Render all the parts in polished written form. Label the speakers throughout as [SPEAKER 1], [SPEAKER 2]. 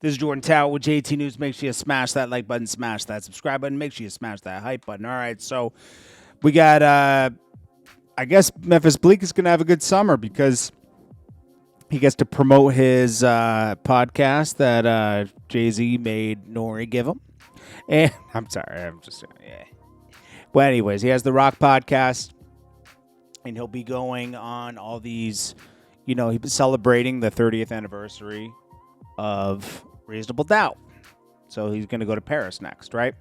[SPEAKER 1] This is Jordan Tower with JT News. Make sure you smash that like button, smash that subscribe button. Make sure you smash that hype button. All right, so we got, I guess Memphis Bleek is going to have a good summer because he gets to promote his podcast that Jay-Z made Nori give him. And I'm sorry, I'm just, yeah. Well, anyways, he has the Rock podcast, and he'll be going on all these, you know, he's celebrating the 30th anniversary of Reasonable Doubt. So he's going to go to Paris next, right?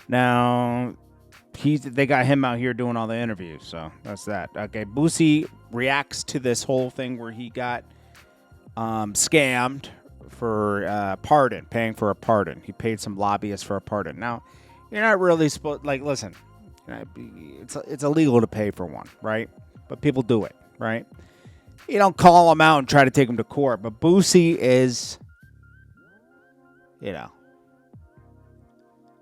[SPEAKER 1] Now, they got him out here doing all the interviews, so that's that. Okay, Boosie reacts to this whole thing where he got scammed for pardon, paying for a pardon. He paid some lobbyists for a pardon. Now, you're not really supposed, like, listen, it's illegal to pay for one, right? But people do it, right? You don't call him out and try to take him to court. But Boosie is, you know,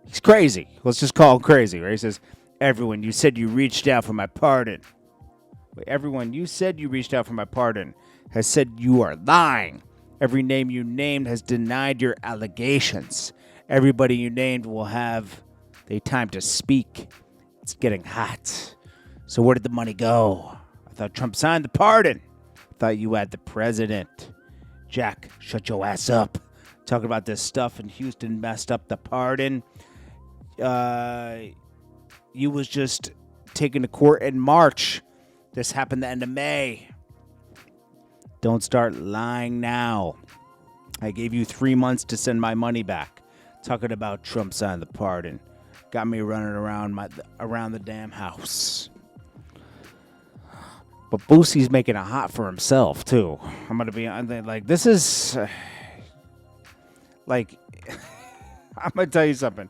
[SPEAKER 1] he's crazy. Let's just call him crazy, right? He says, everyone, you said you reached out for my pardon. Wait, everyone, you said you reached out for my pardon has said you are lying. Every name you named has denied your allegations. Everybody you named will have the time to speak. It's getting hot. So where did the money go? I thought Trump signed the pardon. Thought you had the president. Jack, shut your ass up. Talking about this stuff in Houston messed up the pardon. You was just taken to court in March. This happened the end of May. Don't start lying now. I gave you 3 months to send my money back. Talking about Trump signed the pardon. Got me running around the damn house. But Boosie's making it hot for himself, too. I'm going to be like, this is, like, I'm going to tell you something.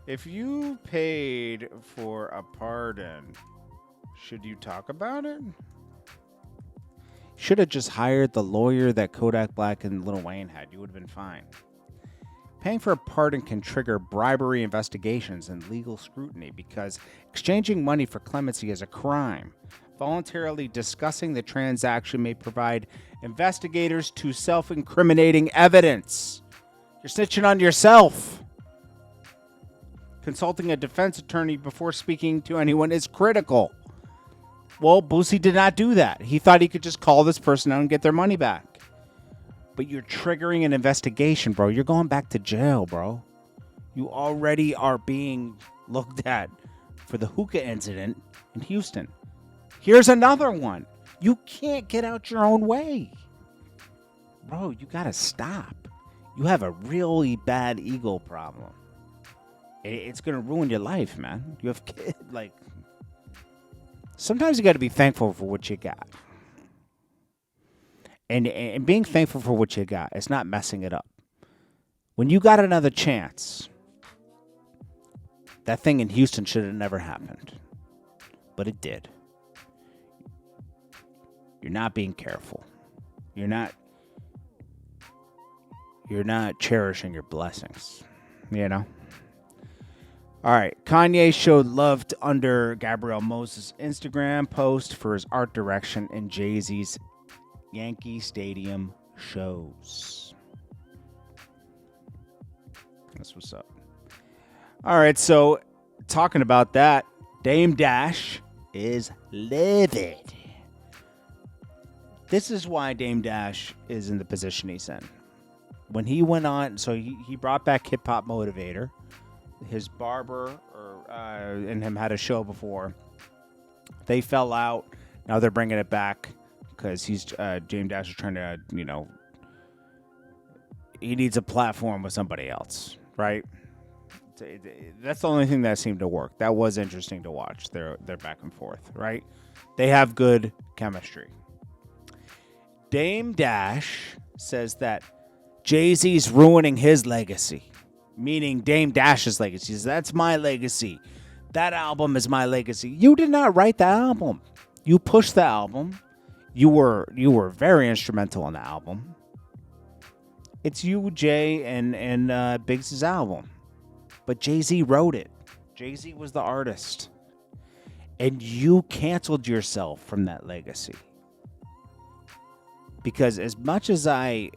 [SPEAKER 1] If you paid for a pardon, should you talk about it? Should have just hired the lawyer that Kodak Black and Lil Wayne had. You would have been fine. Paying for a pardon can trigger bribery investigations and legal scrutiny because exchanging money for clemency is a crime. Voluntarily discussing the transaction may provide investigators to self-incriminating evidence. You're snitching on yourself. Consulting a defense attorney before speaking to anyone is critical. Well, Boosie did not do that. He thought he could just call this person out and get their money back. But you're triggering an investigation, bro. You're going back to jail, bro. You already are being looked at for the hookah incident in Houston. Here's another one. You can't get out your own way. Bro, you got to stop. You have a really bad ego problem. It's going to ruin your life, man. You have kids. Like, sometimes you got to be thankful for what you got. And being thankful for what you got, it's not messing it up. When you got another chance, that thing in Houston should have never happened. But it did. You're not being careful. You're not cherishing your blessings, you know? All right. Kanye showed love under Gabrielle Moses' Instagram post for his art direction in Jay-Z's Yankee Stadium shows. That's what's up. All right. So talking about that, Dame Dash is livid. This is why Dame Dash is in the position he's in. When he went on, so he brought back Hip Hop Motivator. His barber and him had a show before. They fell out. Now they're bringing it back because Dame Dash is trying to, you know, he needs a platform with somebody else, right? That's the only thing that seemed to work. That was interesting to watch. They're back and forth, right? They have good chemistry. Dame Dash says that Jay-Z's ruining his legacy, meaning Dame Dash's legacy. He says, that's my legacy. That album is my legacy. You did not write the album. You pushed the album. You were very instrumental in the album. It's you, Jay, and Biggs' album. But Jay-Z wrote it. Jay-Z was the artist. And you canceled yourself from that legacy. Because as much as I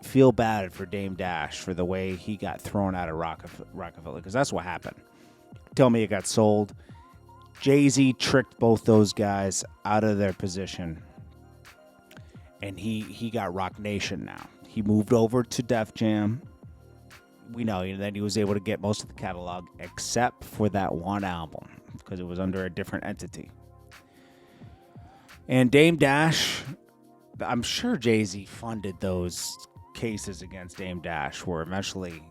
[SPEAKER 1] feel bad for Dame Dash for the way he got thrown out of Rockefeller, because that's what happened. Tell me it got sold. Jay-Z tricked both those guys out of their position, and he got Rock Nation now. He moved over to Def Jam. We know that he was able to get most of the catalog except for that one album because it was under a different entity. And Dame Dash, I'm sure Jay-Z funded those cases against Dame Dash where eventually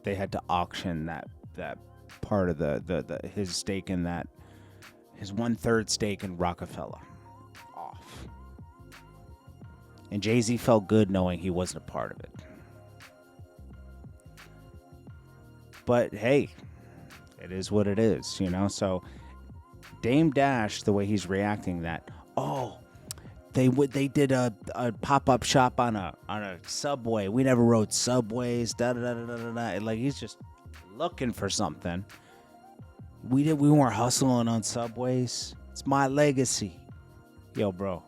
[SPEAKER 1] they had to auction that part of the his stake in that, his 1/3 stake in Rockefeller off. And Jay-Z felt good knowing he wasn't a part of it. But hey, it is what it is, you know? So Dame Dash, the way he's reacting, that, oh, they did a pop-up shop on a subway. We never rode subways, da-da-da-da-da-da. Like, he's just looking for something. We weren't hustling on subways. It's my legacy. Yo, bro.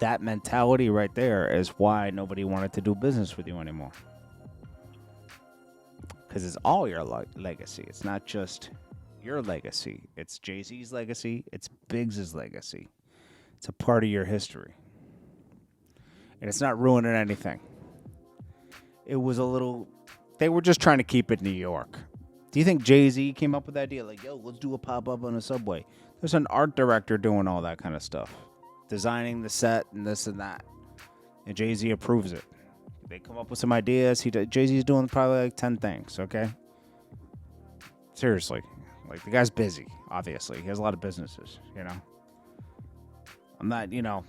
[SPEAKER 1] That mentality right there is why nobody wanted to do business with you anymore. Because it's all your legacy. It's not just your legacy. It's Jay-Z's legacy. It's Biggs' legacy. It's a part of your history. And it's not ruining anything. It was a little... They were just trying to keep it New York. Do you think Jay-Z came up with the idea? Like, yo, let's do a pop-up on a subway. There's an art director doing all that kind of stuff. Designing the set and this and that. And Jay-Z approves it. They come up with some ideas. Jay-Z's doing probably like 10 things, okay? Seriously. Like, the guy's busy, obviously. He has a lot of businesses, you know? I'm not, you know...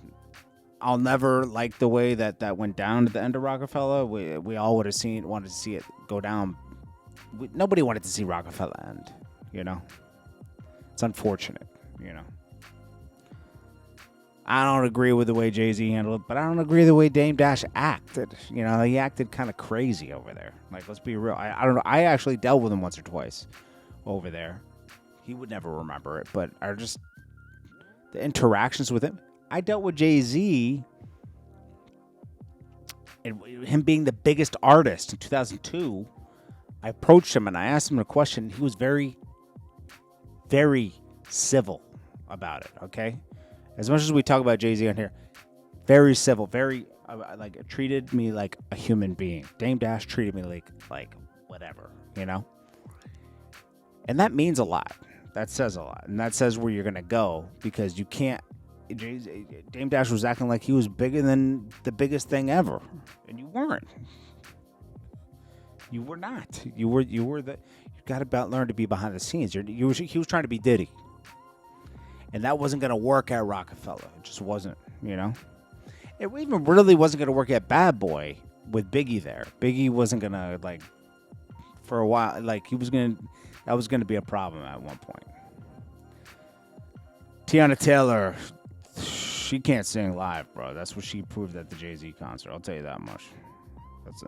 [SPEAKER 1] I'll never like the way that went down at the end of Rockefeller. We all wanted to see it go down. Nobody wanted to see Rockefeller end, you know? It's unfortunate, you know? I don't agree with the way Jay-Z handled it, but I don't agree with the way Dame Dash acted. You know, he acted kind of crazy over there. Like, let's be real. I don't know. I actually dealt with him once or twice over there. He would never remember it, but the interactions with him. I dealt with Jay-Z and him being the biggest artist in 2002. I approached him and I asked him a question. He was very, very civil about it, okay? As much as we talk about Jay-Z on here, very civil, very, treated me like a human being. Dame Dash treated me like whatever, you know? And that means a lot. That says a lot. And that says where you're going to go, because you can't, Dame Dash was acting like he was bigger than the biggest thing ever. And you weren't. You were not. You got to learn to be behind the scenes. He was trying to be Diddy. And that wasn't going to work at Rockefeller. It just wasn't, you know? It even really wasn't going to work at Bad Boy with Biggie there. Biggie wasn't going to, like, for a while, like, that was going to be a problem at one point. Teyana Taylor, she can't sing live, bro. That's what she proved at the Jay-Z concert. I'll tell you that much. That's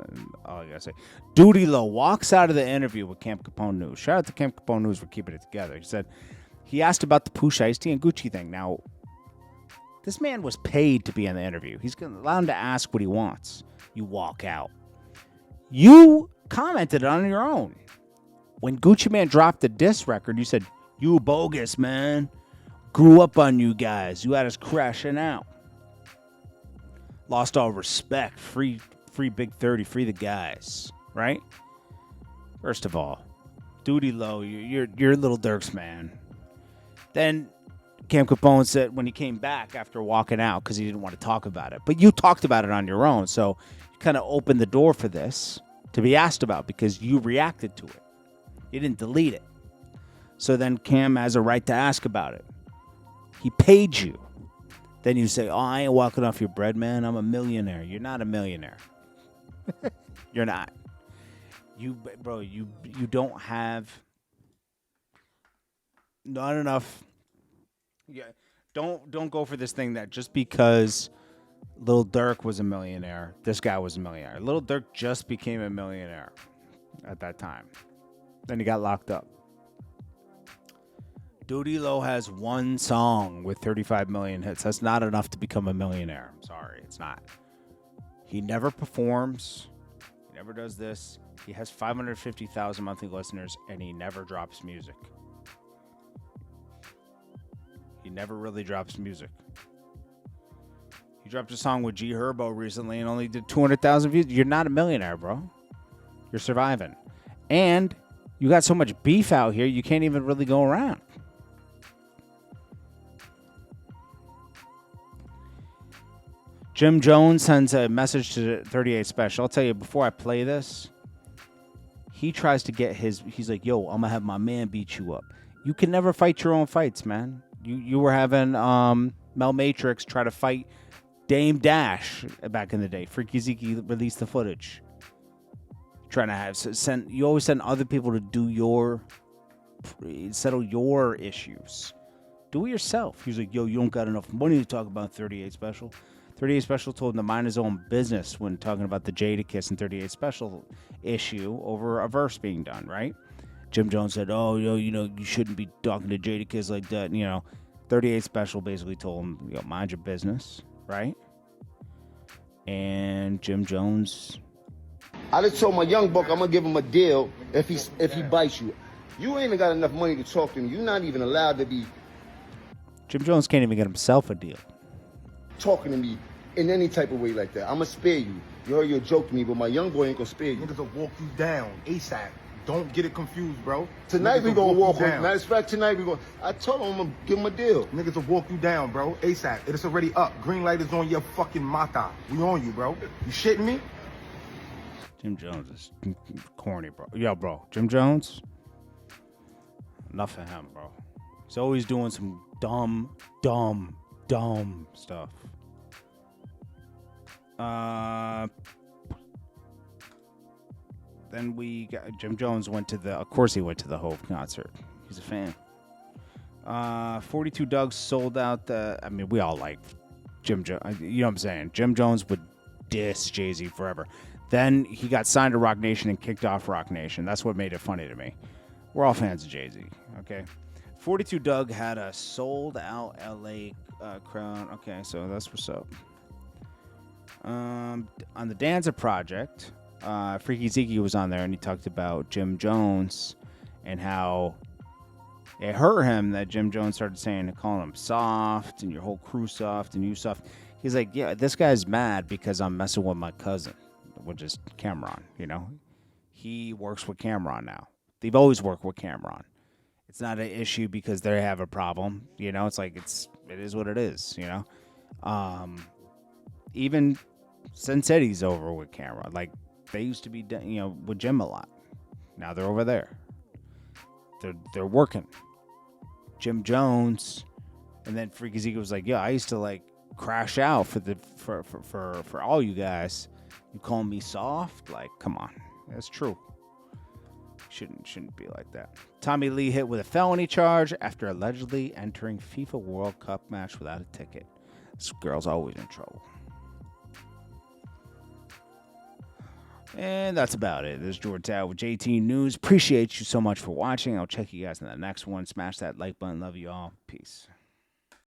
[SPEAKER 1] all I got to say. Doodie Lo walks out of the interview with Camp Capone News. Shout out to Camp Capone News for keeping it together. He asked about the Pusha T and Gucci thing. Now, this man was paid to be in the interview. He's going to allow him to ask what he wants. You walk out. You commented on your own. When Gucci Mane dropped the diss record, you said, "You bogus, man. Grew up on you guys. You had us crashing out. Lost all respect. Free Big 30. Free the guys." Right? First of all, Doodie Lo, you're little Durk's man. Then Camp Capone said when he came back after walking out, because he didn't want to talk about it. But you talked about it on your own, so you kind of opened the door for this to be asked about because you reacted to it. You didn't delete it. So then Cam has a right to ask about it. He paid you. Then you say, "Oh, I ain't walking off your bread, man. I'm a millionaire." You're not a millionaire. You're not. You don't have not enough. Yeah, don't go for this thing that just because Lil Durk was a millionaire, this guy was a millionaire. Lil Durk just became a millionaire at that time. Then he got locked up. Doodie Lo has one song with 35 million hits. That's not enough to become a millionaire. I'm sorry, it's not. He never performs. He never does this. He has 550,000 monthly listeners, and he never drops music. He never really drops music. He dropped a song with G Herbo recently and only did 200,000 views. You're not a millionaire, bro. You're surviving. And you got so much beef out here, you can't even really go around. Jim Jones sends a message to 38 Special. I'll tell you, before I play this, he tries to get he's like, yo, I'm going to have my man beat you up. You can never fight your own fights, man. You were having Mel Matrix try to fight Dame Dash back in the day. Freaky Zigi released the footage. Trying to you always send other people to settle your issues. Do it yourself. He's like, yo, you don't got enough money to talk about 38 Special. 38 Special told him to mind his own business when talking about the Jadakiss and 38 Special issue over a verse being done, right? Jim Jones said, oh, you shouldn't be talking to Jadakiss like that. 38 Special basically told him, mind your business, right? And Jim Jones...
[SPEAKER 2] I just told my young buck I'm going to give him a deal if he bites you. You ain't got enough money to talk to him. You're not even allowed to be...
[SPEAKER 1] Jim Jones can't even get himself a deal.
[SPEAKER 2] Talking to me in any type of way like that. I'm going to spare you. You heard your joke to me, but my young boy ain't going to spare you.
[SPEAKER 3] Niggas will walk you down ASAP. Don't get it confused, bro.
[SPEAKER 2] Tonight we going to walk on. Matter of fact, tonight we going to... I told him I'm going to give him a deal.
[SPEAKER 3] Niggas will walk you down, bro. ASAP. It's already up. Green light is on your fucking mata. We on you, bro. You shitting me?
[SPEAKER 1] Jim Jones is corny, bro. Yo, bro. Jim Jones? Enough of him, bro. He's always doing some dumb stuff. Then we got Jim Jones of course he went to the Hove concert. He's a fan. 42 Dugg sold out we all like Jim Jones. You know what I'm saying? Jim Jones would diss Jay-Z forever. Then he got signed to Rock Nation and kicked off Rock Nation. That's what made it funny to me. We're all fans of Jay-Z, okay? 42 Dugg had a sold-out LA crowd. Okay, so that's what's up. On the Danza Project, Freaky Zigi was on there, and he talked about Jim Jones and how it hurt him that Jim Jones started calling him soft, and your whole crew soft, and you soft. He's like, yeah, this guy's mad because I'm messing with my cousin, which is Cameron, He works with Cameron now. They've always worked with Cameron. It's not an issue because they have a problem, It's like it is what it is, Even since Eddie's over with Cameron, like they used to be, with Jim a lot. Now they're over there. They're working. Jim Jones, and then Freaky Zeke was like, "Yeah, I used to crash out for all you guys. You call me soft? Like, come on, that's true. Shouldn't be like that." Tommy Lee hit with a felony charge after allegedly entering FIFA World Cup match without a ticket. This girl's always in trouble. And that's about it. This is George Tao with JT News. Appreciate you so much for watching. I'll check you guys in the next one. Smash that like button. Love you all. Peace.